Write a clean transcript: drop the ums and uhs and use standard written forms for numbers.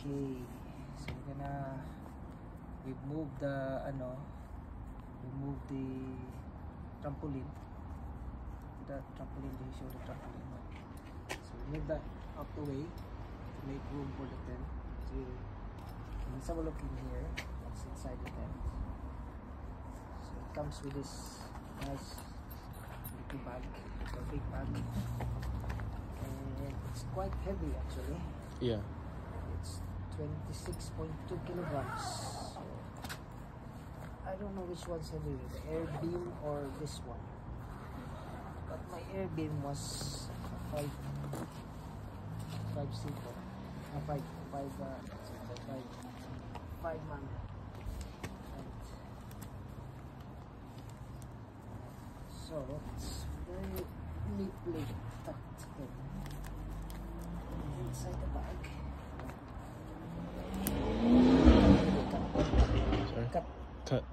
Okay, so we're gonna remove the remove the trampoline. The trampoline, they show the trampoline one. So remove that out the way to make room for the tent. So let's have a look in here. What's inside the tent? So it comes with this nice little bag, a big bag, and it's quite heavy actually. Yeah. It's 26.2 kilograms. So I don't know which one's heavier, the air beam or this one. But my air beam was 5 seater, 5 man. And so it's very neatly tucked in inside the bag. Sorry. Cut. Cut.